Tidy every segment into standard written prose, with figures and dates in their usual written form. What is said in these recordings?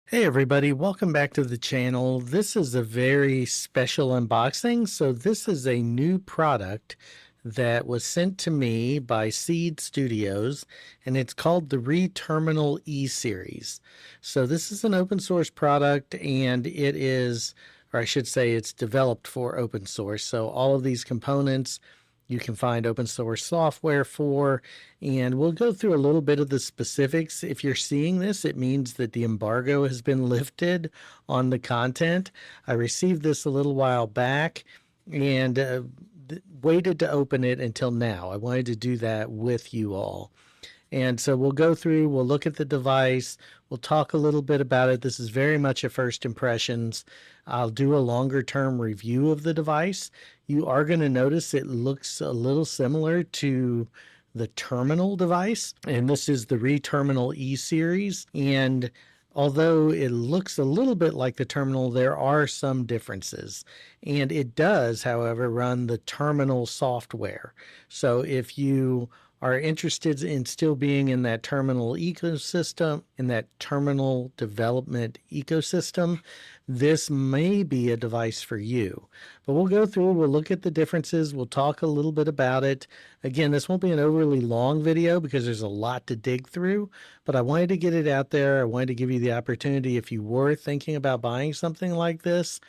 Hey everybody, welcome back to the channel. This is a very special unboxing. So this is a new product that was sent to me by Seed Studios, and it's called the reTerminal E series. So this is an open source product, and it is, or I should say it's developed for open source. So all of these components you can find open source software for, and we'll go through a little bit of the specifics. If you're seeing this, it means that the embargo has been lifted on the content. I received this a little while back and waited to open it until now. I wanted to do that with you all. And so we'll go through, we'll look at the device, we'll talk a little bit about it. This is very much a first impressions. I'll do a longer term review of the device. You are going to notice it looks a little similar to the terminal device, and this is the reTerminal E series. And although it looks a little bit like the terminal, there are some differences. And it does, however, run the terminal software. So if you are interested in still being in that terminal ecosystem, in that terminal development ecosystem, this may be a device for you. But we'll go through, we'll look at the differences, we'll talk a little bit about it. Again, this won't be an overly long video because there's a lot to dig through, but I wanted to get it out there. I wanted to give you the opportunity, if you were thinking about buying something like this,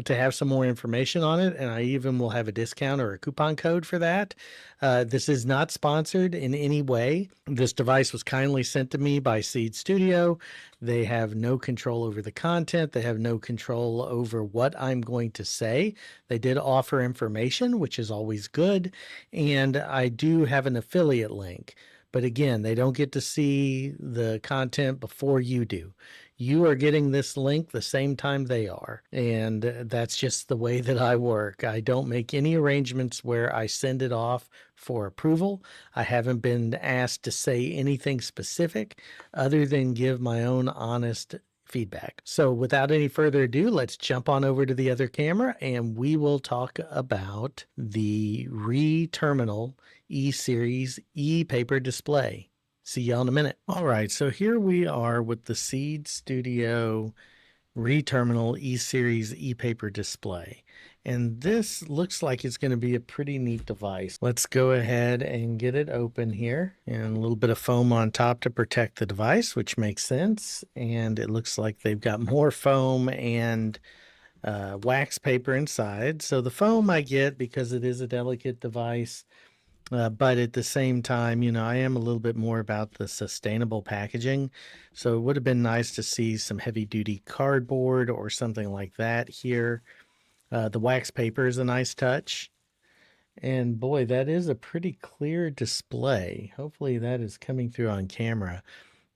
to have some more information on it, and I even will have a discount or a coupon code for that. This is not sponsored in any way. This device was kindly sent to me by Seed Studio. They have no control over the content. They have no control over what I'm going to say. They did offer information, which is always good, and I do have an affiliate link. But again, they don't get to see the content before you do. You are getting this link the same time they are. And that's just the way that I work. I don't make any arrangements where I send it off for approval. I haven't been asked to say anything specific other than give my own honest feedback. So without any further ado, let's jump on over to the other camera and we will talk about the reTerminal E-Series e-paper display. See y'all in a minute. All right, so here we are with the Seed Studio reTerminal E-Series e-paper display. And this looks like it's going to be a pretty neat device. Let's go ahead and get it open here. And a little bit of foam on top to protect the device, which makes sense. And it looks like they've got more foam and wax paper inside. So the foam I get because it is a delicate device. But at the same time, you know, I am a little bit more about the sustainable packaging. So it would have been nice to see some heavy duty cardboard or something like that here. The wax paper is a nice touch. And boy, that is a pretty clear display. Hopefully that is coming through on camera.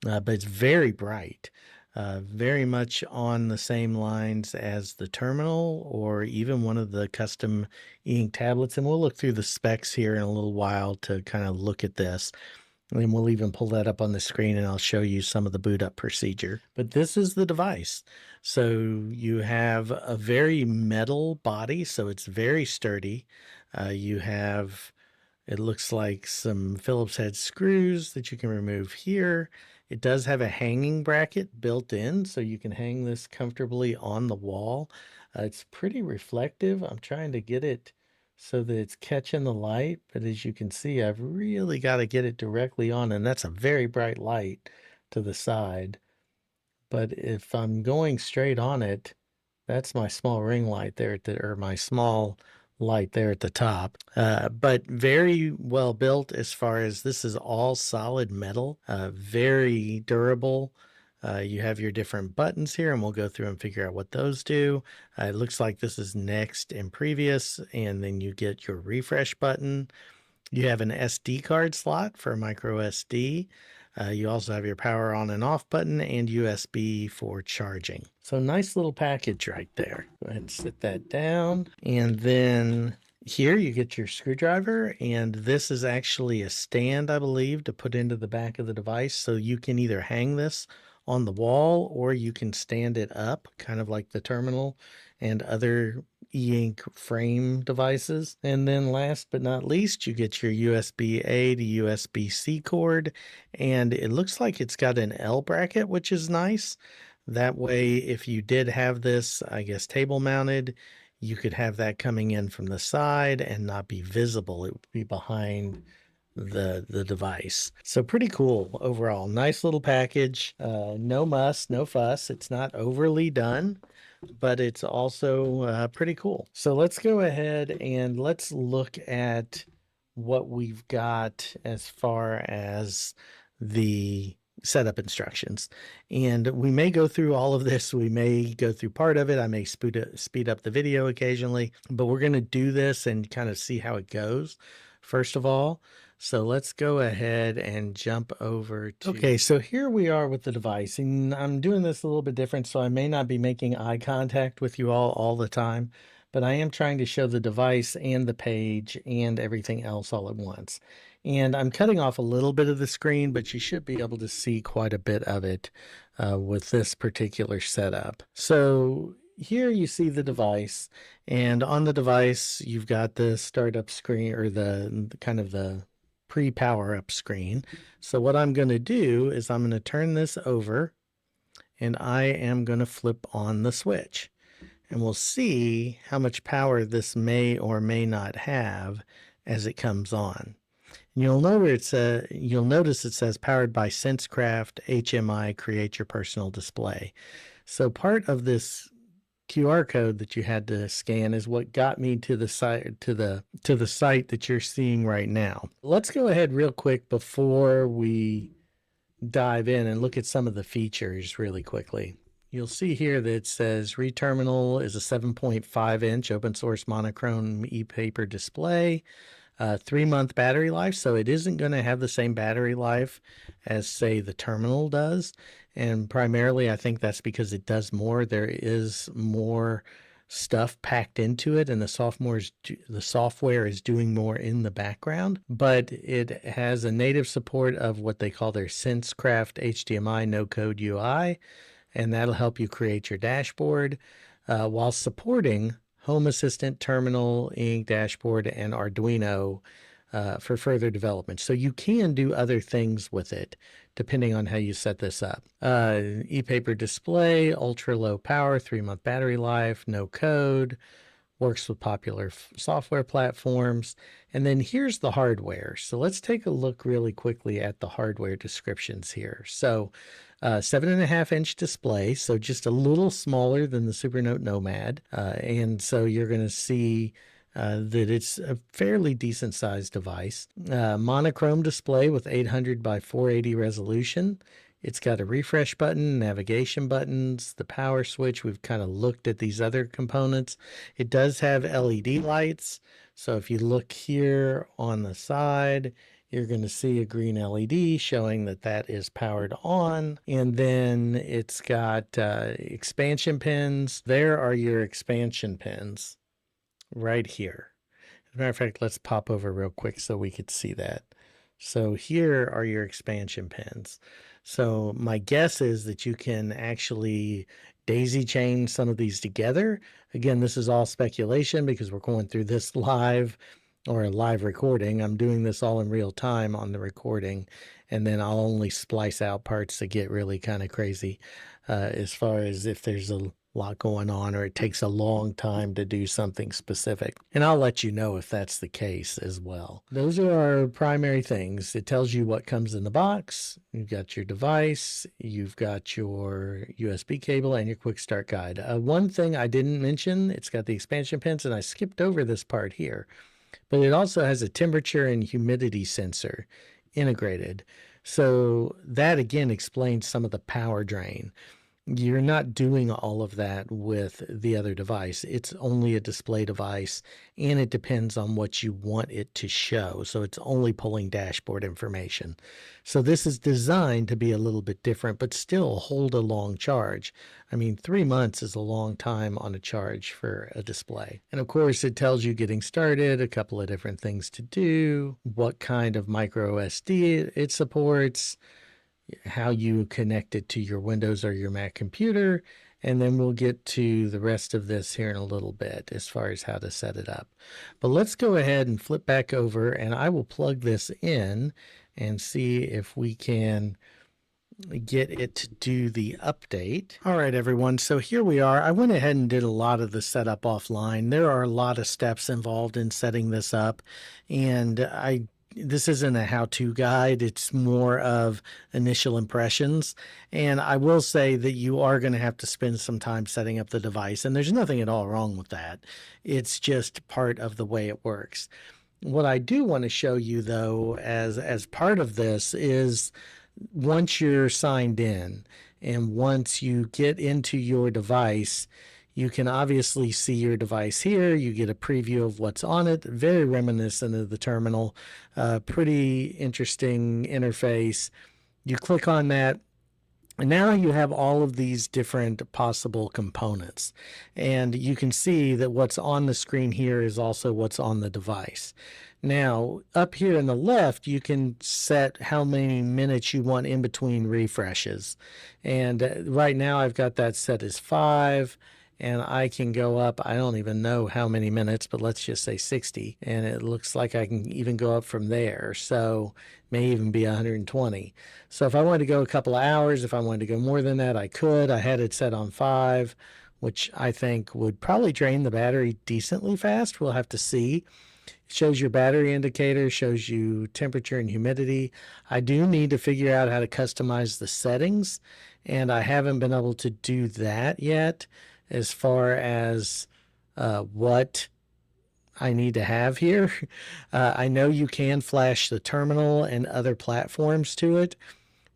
But it's very bright. Very much on the same lines as the terminal or even one of the custom e-ink tablets. And we'll look through the specs here in a little while to kind of look at this. And we'll even pull that up on the screen and I'll show you some of the boot up procedure. But this is the device. So you have a very metal body, so it's very sturdy. You have, it looks like some Phillips head screws that you can remove here. It does have a hanging bracket built in, so you can hang this comfortably on the wall. It's pretty reflective. I'm trying to get it so that it's catching the light, but as you can see, I've really got to get it directly on, and that's a very bright light to the side. But if I'm going straight on it, that's my small ring light there or my small light there at the top. But very well built as far as this is all solid metal, very durable. You have your different buttons here, and we'll go through and figure out what those do. It looks like this is next and previous, and then you get your refresh button. You have an SD card slot for micro SD. You also have your power on and off button and USB for charging. So nice little package right there. Go ahead and sit that down. And then here you get your screwdriver, and this is actually a stand, I believe, to put into the back of the device. So you can either hang this on the wall or you can stand it up, kind of like the terminal and other e-ink frame devices. And then last but not least, you get your USB-A to USB-C cord, and it looks like it's got an L bracket, which is nice. That way, if you did have this, I guess, table mounted, you could have that coming in from the side and not be visible. It would be behind the device. So pretty cool overall. Nice little package. No muss, no fuss. It's not overly done, but it's also pretty cool. So let's go ahead and let's look at what we've got as far as the setup instructions. And we may go through all of this. We may go through part of it. I may speed up the video occasionally, but we're going to do this and kind of see how it goes first of all. So let's go ahead and jump over to... Okay, so here we are with the device, and I'm doing this a little bit different, so I may not be making eye contact with you all the time, but I am trying to show the device and the page and everything else all at once. And I'm cutting off a little bit of the screen, but you should be able to see quite a bit of it with this particular setup. So here you see the device, and on the device you've got the startup screen, or the kind of the pre-power up screen. So what I'm going to do is I'm going to turn this over and I am going to flip on the switch, and we'll see how much power this may or may not have as it comes on. And you'll notice it says powered by SenseCraft HMI, create your personal display. So part of this QR code that you had to scan is what got me to the site that you're seeing right now. Let's go ahead real quick before we dive in and look at some of the features really quickly. You'll see here that it says reTerminal is a 7.5-inch open source monochrome e-paper display. 3-month battery life, so it isn't going to have the same battery life as, say, the Terminal does. And primarily, I think that's because it does more. There is more stuff packed into it, and the software is doing more in the background. But it has a native support of what they call their SenseCraft HDMI no-code UI, and that'll help you create your dashboard while supporting Home Assistant, Terminal, Ink, Dashboard, and Arduino for further development. So you can do other things with it depending on how you set this up. E-paper display, ultra low power, 3-month battery life, no code, works with popular software platforms. And then here's the hardware. So let's take a look really quickly at the hardware descriptions here. So 7.5-inch display, so just a little smaller than the Supernote Nomad. And so you're going to see that it's a fairly decent sized device. Monochrome display with 800 by 480 resolution. It's got a refresh button, navigation buttons, the power switch. We've kind of looked at these other components. It does have LED lights. So if you look here on the side, you're going to see a green LED showing that that is powered on. And then it's got expansion pins. There are your expansion pins right here. As a matter of fact, let's pop over real quick so we could see that. So here are your expansion pins. So my guess is that you can actually daisy chain some of these together. Again, this is all speculation because we're going through this live, or a live recording. I'm doing this all in real time on the recording, and then I'll only splice out parts that get really kind of crazy as far as if there's a lot going on or it takes a long time to do something specific. And I'll let you know if that's the case as well. Those are our primary things. It tells you what comes in the box. You've got your device, you've got your USB cable, and your quick start guide. One thing I didn't mention, it's got the expansion pins, and I skipped over this part here, but it also has a temperature and humidity sensor integrated. So that again explains some of the power drain. You're not doing all of that with the other device. It's only a display device, and it depends on what you want it to show. So it's only pulling dashboard information. So this is designed to be a little bit different, but still hold a long charge. I mean, 3 months is a long time on a charge for a display. And of course, it tells you getting started, a couple of different things to do, what kind of micro SD it supports, how you connect it to your Windows or your Mac computer, and then we'll get to the rest of this here in a little bit as far as how to set it up. But let's go ahead and flip back over, and I will plug this in and see if we can get it to do the update. All right, everyone. So here we are. I went ahead and did a lot of the setup offline. There are a lot of steps involved in setting this up, and this isn't a how-to guide. It's more of initial impressions. And I will say that you are going to have to spend some time setting up the device, and there's nothing at all wrong with that. It's just part of the way it works. What I do want to show you, though, as part of this is once you're signed in and once you get into your device, you can obviously see your device here. You get a preview of what's on it, very reminiscent of the terminal. Pretty interesting interface. You click on that, and now you have all of these different possible components. And you can see that what's on the screen here is also what's on the device. Now, up here in the left, you can set how many minutes you want in between refreshes. And right now I've got that set as 5. And I can go up, I don't even know how many minutes, but let's just say 60. And it looks like I can even go up from there. So may even be 120. So if I wanted to go a couple of hours, if I wanted to go more than that, I could. I had it set on 5, which I think would probably drain the battery decently fast. We'll have to see. It shows your battery indicator, shows you temperature and humidity. I do need to figure out how to customize the settings, and I haven't been able to do that yet as far as what I need to have here. I know you can flash the terminal and other platforms to it.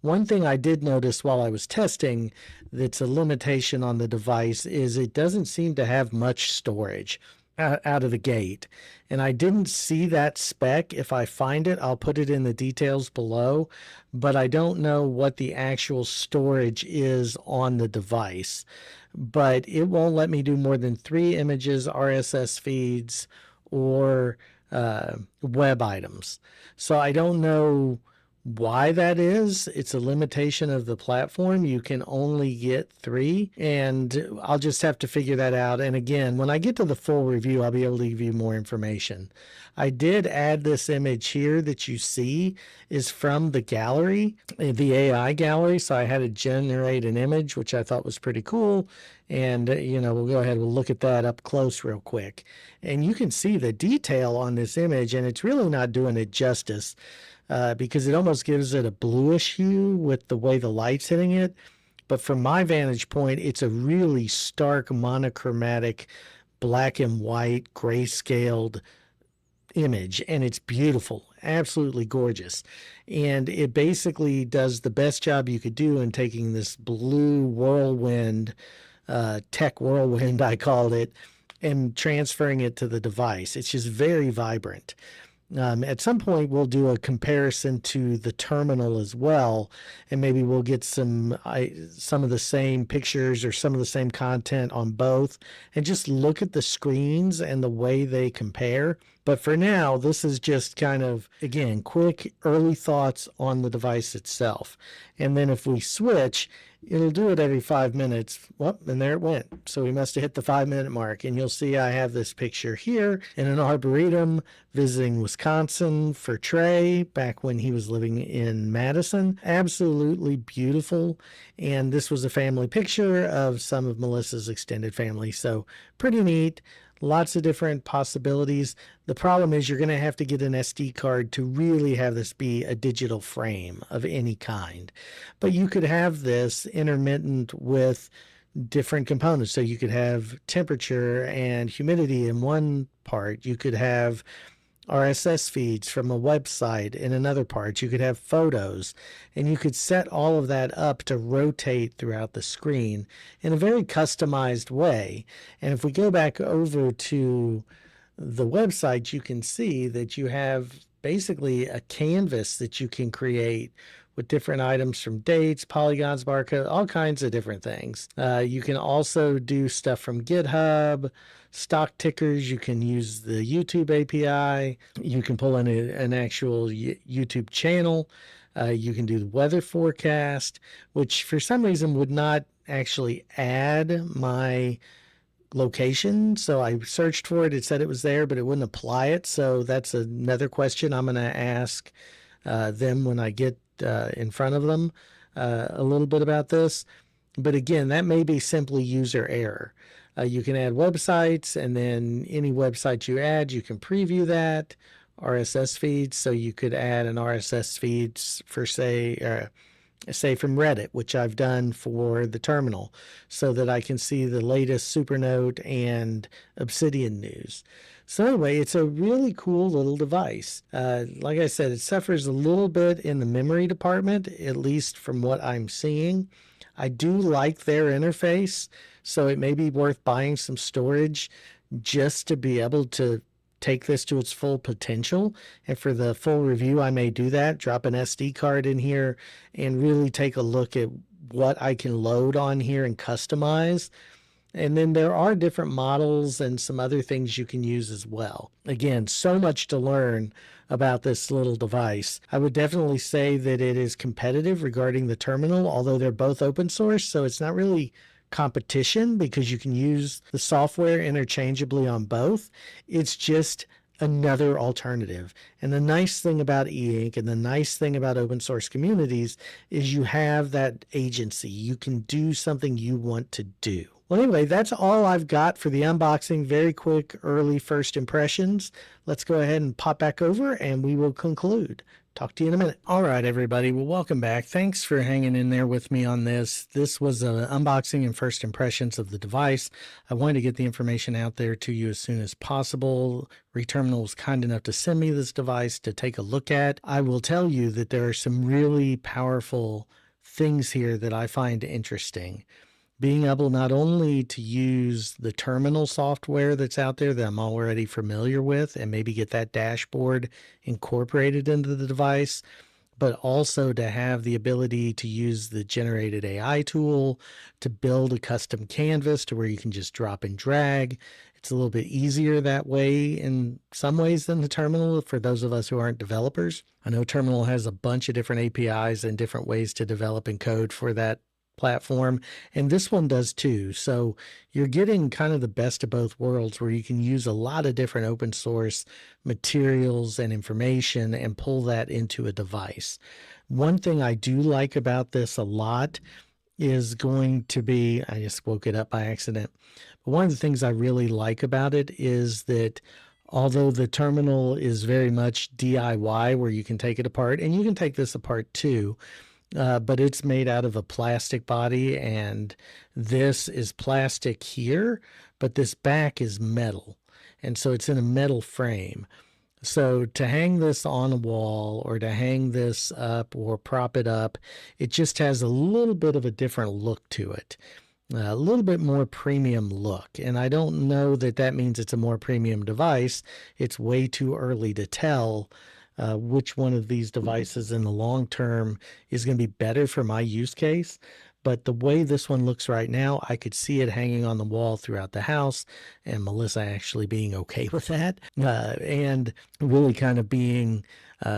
One thing I did notice while I was testing that's a limitation on the device is it doesn't seem to have much storage out of the gate. And I didn't see that spec. If I find it, I'll put it in the details below, but I don't know what the actual storage is on the device. But it won't let me do more than 3 images, RSS feeds, or web items. So I don't know why that is. It's a limitation of the platform. You can only get 3, and I'll just have to figure that out. And again, when I get to the full review, I'll be able to give you more information. I did add this image here that you see is from the gallery, the AI gallery. So I had to generate an image, which I thought was pretty cool. And, we'll go ahead and we'll look at that up close real quick. And you can see the detail on this image, and it's really not doing it justice. Because it almost gives it a bluish hue with the way the light's hitting it. But from my vantage point, it's a really stark monochromatic black and white grayscaled image, and it's beautiful, absolutely gorgeous. And it basically does the best job you could do in taking this blue whirlwind, tech whirlwind, I called it, and transferring it to the device. It's just very vibrant. At some point, we'll do a comparison to the terminal as well, and maybe we'll get some of the same pictures or some of the same content on both, and just look at the screens and the way they compare. But for now, this is just kind of, again, quick early thoughts on the device itself. And then if we switch, it'll do it every 5 minutes. Well, and there it went. So we must have hit the 5-minute mark. And you'll see I have this picture here in an arboretum visiting Wisconsin for Trey back when he was living in Madison. Absolutely beautiful. And this was a family picture of some of Melissa's extended family. So pretty neat. Lots of different possibilities. The problem is you're going to have to get an SD card to really have this be a digital frame of any kind. But you could have this intermittent with different components. So you could have temperature and humidity in one part. You could have RSS feeds from a website in another part. You could have photos, and you could set all of that up to rotate throughout the screen in a very customized way. And if we go back over to the website, you can see that you have basically a canvas that you can create with different items from dates, polygons, barcode, all kinds of different things. You can also do stuff from GitHub, stock tickers. You can use the YouTube API. You can pull in an actual YouTube channel. You can do the weather forecast, which for some reason would not actually add my location. So I searched for it. It said it was there, but it wouldn't apply it. So that's another question I'm going to ask them when I get in front of them. a little bit about this. But again, that may be simply user error. You can add websites, and then any website you add, you can preview that. RSS feeds, so you could add an RSS feed for, say from Reddit, which I've done for the terminal, so that I can see the latest Supernote and Obsidian news. So anyway, it's a really cool little device. Like I said, it suffers a little bit in the memory department, at least from what I'm seeing. I do like their interface, so it may be worth buying some storage just to be able to take this to its full potential. And for the full review, I may do that, drop an SD card in here and really take a look at what I can load on here and customize. And then there are different models and some other things you can use as well. Again, so much to learn about this little device. I would definitely say that it is competitive regarding the terminal, although they're both open source, so it's not really competition because you can use the software interchangeably on both. It's just another alternative. And the nice thing about e-ink and the nice thing about open source communities is you have that agency. You can do something you want to do. Well, anyway, that's all I've got for the unboxing. Very quick, early first impressions. Let's go ahead and pop back over and we will conclude. Talk to you in a minute. All right, everybody. Well, welcome back. Thanks for hanging in there with me on this. This was an unboxing and first impressions of the device. I wanted to get the information out there to you as soon as possible. reTerminal was kind enough to send me this device to take a look at. I will tell you that there are some really powerful things here that I find interesting. Being able not only to use the terminal software that's out there that I'm already familiar with and maybe get that dashboard incorporated into the device, but also to have the ability to use the generated AI tool to build a custom canvas to where you can just drop and drag. It's a little bit easier that way in some ways than the terminal for those of us who aren't developers. I know terminal has a bunch of different APIs and different ways to develop and code for that platform, and this one does too. So you're getting kind of the best of both worlds where you can use a lot of different open source materials and information and pull that into a device. One thing I do like about this a lot is going to be, I just woke it up by accident, but one of the things I really like about it is that although the terminal is very much DIY where you can take it apart, and you can take this apart too, but it's made out of a plastic body, and this is plastic here, but this back is metal. And so it's in a metal frame. So to hang this on a wall or to hang this up or prop it up, it just has a little bit of a different look to it. A little bit more premium look. And I don't know that that means it's a more premium device. It's way too early to tell which one of these devices in the long term is going to be better for my use case. But the way this one looks right now, I could see it hanging on the wall throughout the house, and Melissa actually being okay with that, and really kind of being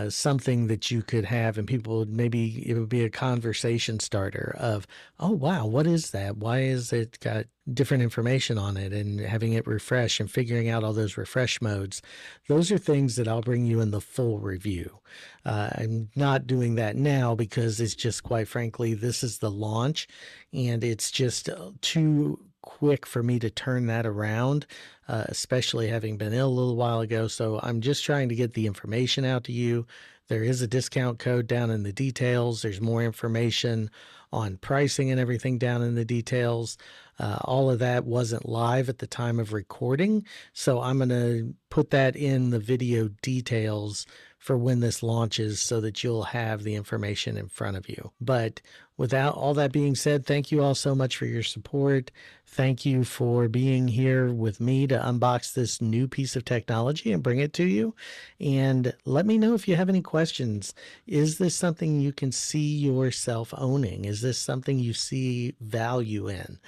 something that you could have, and people would maybe, it would be a conversation starter of, oh, wow, what is that? Why is it got different information on it, and having it refresh and figuring out all those refresh modes. Those are things that I'll bring you in the full review. I'm not doing that now because it's just, quite frankly, this is the launch and it's just too quick for me to turn that around, especially having been ill a little while ago. So I'm just trying to get the information out to you. There is a discount code down in the details. There's more information on pricing and everything down in the details. All of that wasn't live at the time of recording, so I'm going to put that in the video details for when this launches so that you'll have the information in front of you. But without all that being said, thank you all so much for your support. Thank you for being here with me to unbox this new piece of technology and bring it to you. And let me know if you have any questions. Is this something you can see yourself owning? Is this something you see value in?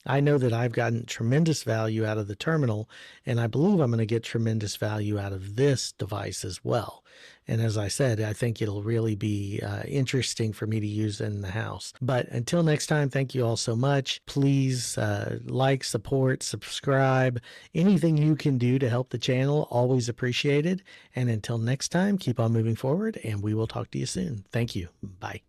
I know that I've gotten tremendous value out of the terminal, and I believe I'm going to get tremendous value out of this device as well. And as I said, I think it'll really be interesting for me to use in the house. But until next time, thank you all so much. Please like, support, subscribe. Anything you can do to help the channel, always appreciated. And until next time, keep on moving forward, and we will talk to you soon. Thank you. Bye.